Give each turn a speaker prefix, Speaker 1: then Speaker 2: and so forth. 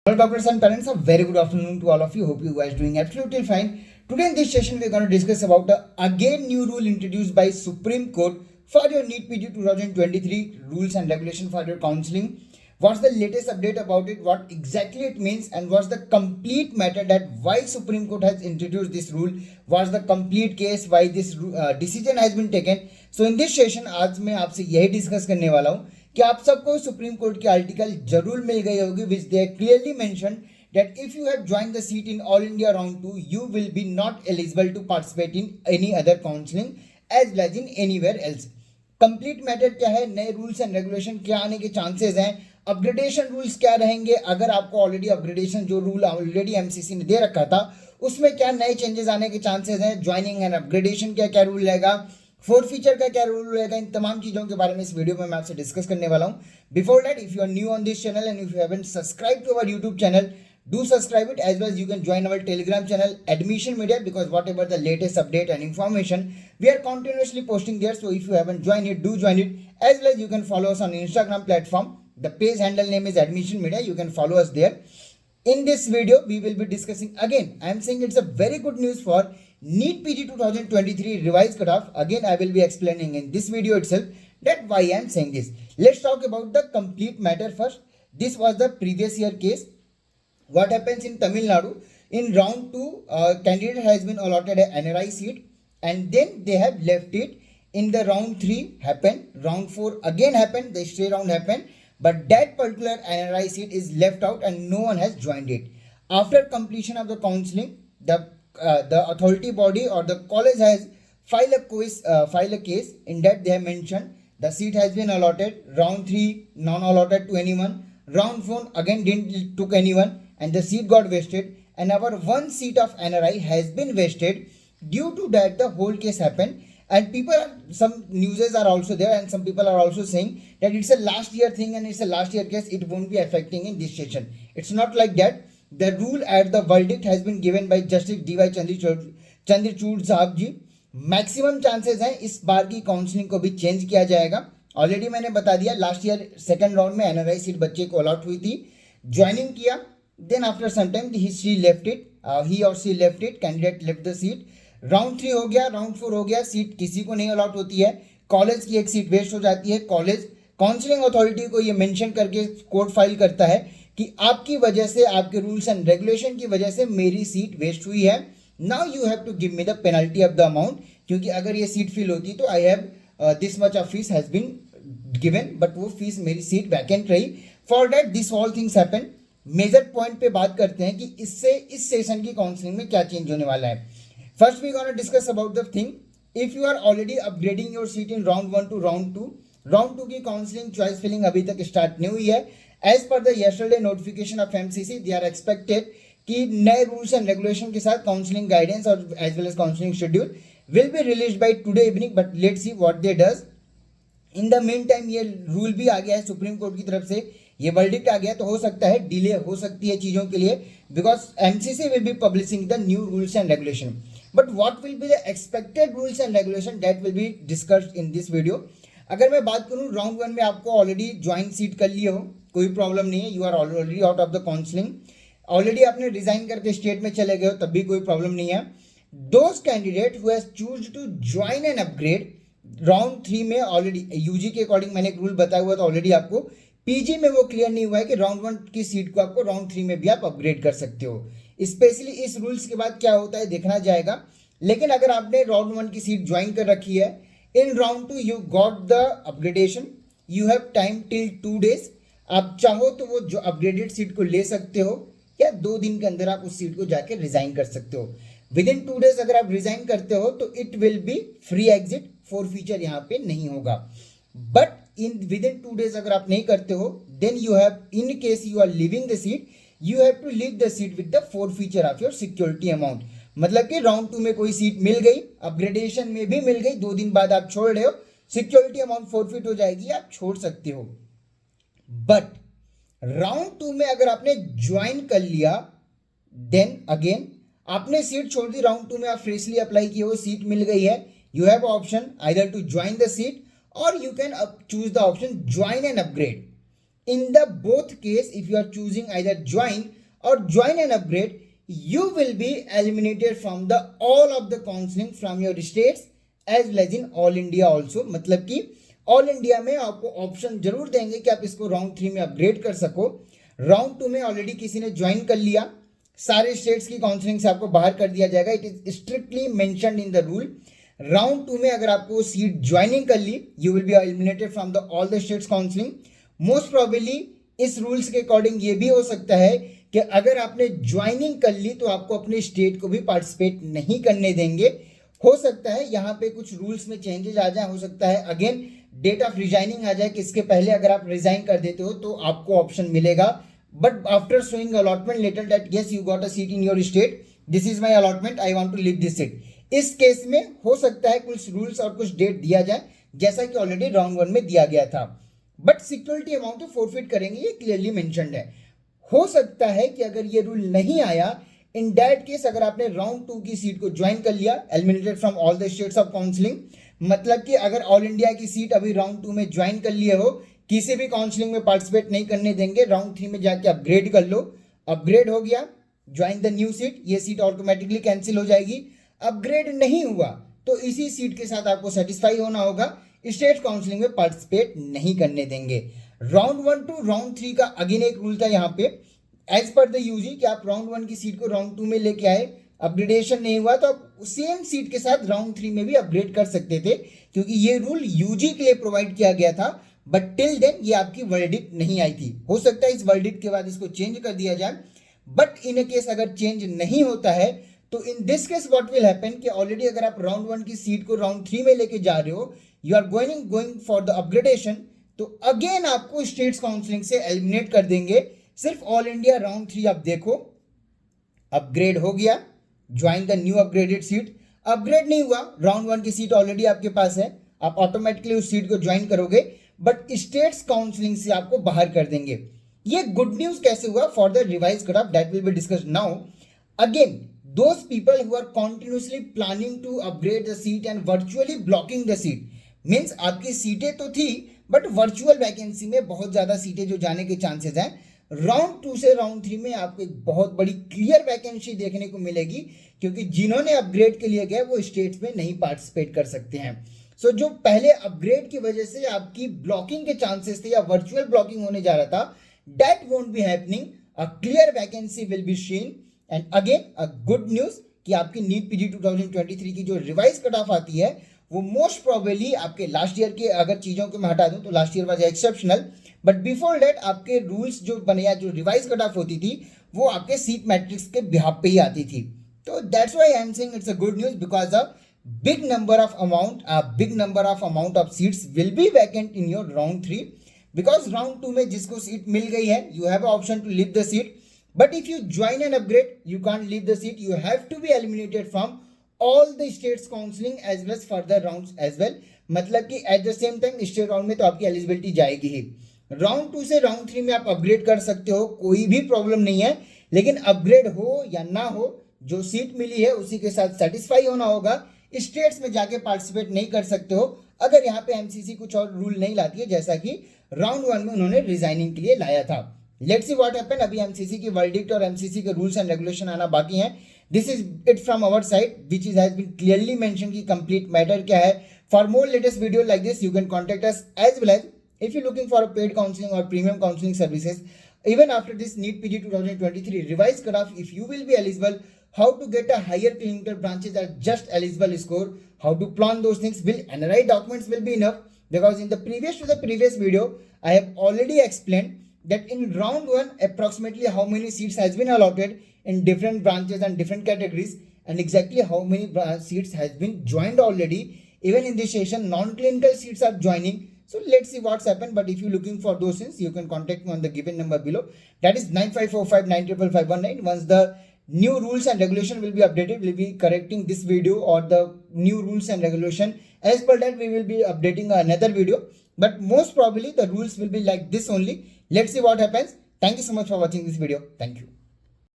Speaker 1: Hello doctors and parents, a very good afternoon to all of you. Hope you guys doing absolutely fine. Today in this session we are going to discuss about the again new rule introduced by Supreme Court for your NEET PG 2023 rules and regulation for your counseling. What's the latest update about it, what exactly it means, and what's the complete matter that why Supreme Court has introduced this rule, what's the complete case, why this decision has been taken. So in this session आज मैं आपसे यही discuss करने वाला हूँ कि आप सबको सुप्रीम कोर्ट की आर्टिकल जरूर मिल गई होगी which they clearly mention that if you have joined the seat in all India round 2 you will be not eligible to participate in any other counseling as well as in anywhere else. Complete matter क्या है, नए rules and regulation क्या आने के chances हैं, upgradation rules क्या रहेंगे, अगर आपको ऑलरेडी अपग्रेडेशन जो रूल ऑलरेडी एमसीसी ने दे रखा था उसमें क्या नए चेंजेस आने के चांसेस हैं, ज्वाइनिंग एंड अपग्रेडेशन क्या क्या रूल रहेगा, फोर फीचर का क्या रूल रहेगा, इन तमाम चीजों के बारे में इस वीडियो में मैं आपसे डिस्कस करने वाला हूं. Before that, if you are new on this channel and if you haven't subscribe to our YouTube channel, do subscribe it as well as you can join our telegram channel Admission Media because whatever the latest update and information we are continuously posting there. So if you haven't joined it, do join it, as well as you can follow us on Instagram platform. The page handle name is Admission Media. You can follow us there. In this video we will be discussing again, I am saying it's a very good news for NEET PG 2023 revised cutoff. Again I will be explaining in this video itself that why I am saying this. Let's talk about the complete matter first. This was the previous year case. What happens in Tamil Nadu? In round 2, candidate has been allotted an NRI seat and then they have left it. In the round 3 happened, round 4 again happened, the stray round happened, but that particular NRI seat is left out and no one has joined it. After completion of the counseling, the authority body or the college has filed a case in that they have mentioned the seat has been allotted, round 3 non-allotted to anyone, round 4 again didn't took anyone, and the seat got wasted, and our one seat of NRI has been wasted. Due to that the whole case happened, and some newses are also there and some people are also saying that it's a last year thing and it's a last year case, it won't be affecting in this session. It's not like that. The rule at the verdict has been given by Justice D.Y. Chandrachud साहब जी. Maximum chances हैं इस बार की counselling को भी change किया जाएगा. Already मैंने बता दिया, लास्ट ईयर सेकंड राउंड में एनआरआई सीट बच्चे को अलॉट हुई थी, ज्वाइनिंग किया, then after some time he left it, he or she left it, candidate left the seat. Round 3 हो गया, राउंड 4 हो गया, सीट किसी को नहीं अलॉट होती है, कॉलेज की एक सीट वेस्ट हो जाती है. कॉलेज काउंसलिंग अथॉरिटी को ये मेंशन करके कोर्ट फाइल करता है कि आपकी वजह से, आपके रूल्स एंड रेगुलेशन की वजह से मेरी सीट वेस्ट हुई है, now you have to give me the penalty of the amount, क्योंकि अगर ये सीट फिल होती तो I have this much of fees has been given, but वो फीस मेरी सीट वैकेंट रही. For that this all things happen. Major point पे बात करते हैं कि इससे इस सेशन की काउंसलिंग में क्या चेंज होने वाला है. First we gonna discuss about the thing, if you are already upgrading your seat in round 1 to round 2, round 2 की काउंसलिंग चॉइस फिलिंग अभी तक स्टार्ट नहीं हुई है. As per the yesterday notification of MCC they are expected कि नए rules and regulation के साथ काउंसलिंग गाइडेंस और as well as counselling schedule will be release by today evening, but let's see what they does. In the mean time ये रूल भी आ गया है सुप्रीम कोर्ट की तरफ से, ये वर्डिक्ट आ गया, तो हो सकता है डिले हो सकती है चीज़ों के लिए, because MCC will be publishing the new rules and regulation. But what will be the expected rules and regulation that will be discussed in this video. अगर मैं बात करूँ, राउंड 1 में आपको ऑलरेडी ज्वाइन सीट कर लिए हो, कोई प्रॉब्लम नहीं है, you are already out of the counselling, already आपने रिजाइन करके स्टेट में चले गए हो, तब भी कोई प्रॉब्लम नहीं है. Those candidate who has choose to join and upgrade round 3 में, ऑलरेडी यूजी के अकॉर्डिंग मैंने एक रूल बताया हुआ था ऑलरेडी आपको, पीजी में वो क्लियर नहीं हुआ है कि राउंड 1 की सीट को आपको राउंड 3 में भी आप अपग्रेड कर सकते हो. स्पेशली इस रूल्स के बाद क्या होता है देखना जाएगा. लेकिन अगर आपने राउंड 1 की सीट ज्वाइन कर रखी है, in round 2 you got the upgradation, you have time till 2 days. आप चाहो तो वो जो अपग्रेडेड सीट को ले सकते हो, या 2 दिन के अंदर आप उस सीट को जाके रिजाइन कर सकते हो. विद इन 2 डेज अगर आप रिजाइन करते हो तो it will be free exit, forfeiture यहाँ पे नहीं होगा. But in within 2 days अगर आप नहीं करते हो, then you have, in case you are leaving the seat, you have to leave the seat with the forfeiture of your security amount. मतलब कि राउंड 2 में कोई सीट मिल गई, अपग्रेडेशन में भी मिल गई, 2 दिन बाद आप छोड़ रहे हो, सिक्योरिटी अमाउंट फोरफिट हो जाएगी, आप छोड़ सकते हो. बट राउंड 2 में अगर आपने ज्वाइन कर लिया, देन अगेन आपने सीट छोड़ दी, राउंड 2 में आप फ्रेशली अप्लाई किए हो, सीट मिल गई है, you have option either to join the seat or you can choose the option join and upgrade. in the both case, if you are choosing either join or join and upgrade, you will be eliminated from the all of the counseling from your states as well as in all India also. मतलब कि all India में आपको option जरूर देंगे कि आप इसको round 3 में अपग्रेड कर सको. राउंड 2 में ऑलरेडी किसी ने ज्वाइन कर लिया, सारे स्टेट्स की काउंसलिंग से आपको बाहर कर दिया जाएगा. It is strictly mentioned in the rule. Round 2 में अगर आपको सीट ज्वाइनिंग कर ली, you will be eliminated from the all the states counselling. Most probably इस रूल्स के अकॉर्डिंग ये भी हो सकता है कि अगर आपने ज्वाइनिंग कर ली तो आपको अपने स्टेट को भी पार्टिसिपेट नहीं करने देंगे. हो सकता है यहाँ पे कुछ रूल्स में चेंजेस आ जाए, हो सकता है अगेन डेट ऑफ रिजाइनिंग आ जाए कि इसके पहले अगर आप रिजाइन कर देते हो तो आपको ऑप्शन मिलेगा. But after showing allotment letter that yes you got a seat in your state, this is my allotment, I want to leave this seat. इस केस में हो सकता है कुछ रूल्स और कुछ डेट दिया जाए जैसा कि ऑलरेडी राउंड 1 में दिया गया था. बट सिक्योरिटी अमाउंट तो फोरफिट करेंगे, ये क्लियरली मेंशन्ड है. हो सकता है कि अगर ये रूल नहीं आया, इन दैट केस अगर आपने राउंड 2 की सीट को ज्वाइन कर लिया, eliminated from all the states of counselling, मतलब कि अगर ऑल इंडिया की सीट अभी राउंड 2 में ज्वाइन कर लिए हो, किसी भी काउंसलिंग में पार्टिसिपेट नहीं करने देंगे, राउंड 3 में जाके अपग्रेड कर लो. अपग्रेड हो गया, ज्वाइन द न्यू सीट, ये सीट ऑटोमेटिकली कैंसिल हो जाएगी. अपग्रेड नहीं हुआ तो इसी सीट के साथ आपको सेटिस्फाई होना होगा, स्टेट काउंसलिंग में पार्टिसिपेट नहीं करने देंगे. राउंड 1 टू राउंड 3 का अगेन एक रूल था यहाँ पे एज पर द यूजी कि आप राउंड 1 की सीट को राउंड 2 में लेके आए, अपग्रेडेशन नहीं हुआ तो आप सेम सीट के साथ राउंड 3 में भी अपग्रेड कर सकते थे, क्योंकि ये रूल यूजी के लिए प्रोवाइड किया गया था. बट टिल देन ये आपकी वर्डिक्ट नहीं आई थी. हो सकता है इस वर्डिक्ट के बाद इसको चेंज कर दिया जाए. बट इन केस अगर चेंज नहीं होता है तो in this case what will happen कि ऑलरेडी अगर आप राउंड 1 की सीट को राउंड 3 में लेके जा रहे हो, you are going for the upgradation, तो अगेन आपको स्टेट्स काउंसलिंग से एलिमिनेट कर देंगे. सिर्फ ऑल इंडिया राउंड 3 आप देखो, अपग्रेड हो गया, join the new upgraded seat. Upgrade नहीं हुआ, राउंड 1 की सीट ऑलरेडी आपके पास है, आप ऑटोमेटिकली उस सीट को ज्वाइन करोगे, बट स्टेट्स काउंसलिंग से आपको बाहर कर देंगे. ये गुड न्यूज कैसे हुआ for the revise cut off, that will be discussed now. Again those people who are continuously planning to upgrade the seat and virtually blocking the seat, means आपकी सीटें तो थी बट वर्चुअल वैकेंसी में बहुत ज़्यादा सीटें जो जाने के चांसेस हैं. राउंड 2 से राउंड 3 में आपको एक बहुत बड़ी क्लियर वैकेंसी देखने को मिलेगी, क्योंकि जिन्होंने अपग्रेड के लिए गए वो स्टेट्स में नहीं पार्टिसिपेट कर सकते हैं. सो जो पहले अपग्रेड की वजह से आपकी ब्लॉकिंग के चांसेस थे या वर्चुअल ब्लॉकिंग होने जा रहा था, that won't be happening. A clear vacancy will be seen. And again a good news कि आपकी नीट पीजी 2023 की जो रिवाइज कट ऑफ आती है वो मोस्ट प्रोबेबली आपके लास्ट ईयर के, अगर चीज़ों को मैं हटा दूं तो last year was exceptional, but before that आपके रूल्स जो बने या जो रिवाइज कट ऑफ होती थी वो आपके सीट मैट्रिक्स के बिहाफ पे ही आती थी. तो that's why I am saying it's a good news, because a big number of amount of seats will be vacant in your round 3, because round 2 में जिसको सीट मिल गई है you have an option to leave the seat. But if you join and upgrade, you can't leave the seat. You have to be eliminated from all the states counseling as well as further rounds as well. मतलब कि at the same time state round में तो आपकी eligibility जाएगी ही. Round 2 से round 3 में आप upgrade कर सकते हो, कोई भी प्रॉब्लम नहीं है, लेकिन अपग्रेड हो या ना हो, जो सीट मिली है उसी के साथ सेटिस्फाई होना होगा. स्टेट्स में जाके पार्टिसिपेट नहीं कर सकते हो अगर यहाँ पे एमसीसी कुछ और रूल नहीं लाती है, जैसा कि राउंड 1 में उन्होंने रिजाइनिंग के लिए लाया था. Let's see what happen. अभी एमसीसी की वर्डिक्ट और एमसीसी के रूल्स एंड रेगुलेशन आना बाकी हैं. This is it from our side which is has been clearly mention की कंप्लीट मैटर क्या है. For more latest video like this you can contact us as well as if you're looking for a paid counseling or premium counseling services. Even after this NEET PG 2023 revised cutoff, if you will be eligible, how to get a higher clinical branches at just eligible score, how to plan those things, will NRI documents will be enough, because in the previous video I have already explained that in round 1 approximately how many seats has been allotted in different branches and different categories, and exactly how many seats has been joined already. Even in this session non-clinical seats are joining. So let's see what's happened. But if you're looking for those things, you can contact me on the given number below. That is 9545955519. Once the new rules and regulation will be updated, we'll be correcting this video or the new rules and regulation. As per that, we will be updating another video. But most probably the rules will be like this only. Let's see what happens. Thank you so much for watching this video. Thank you.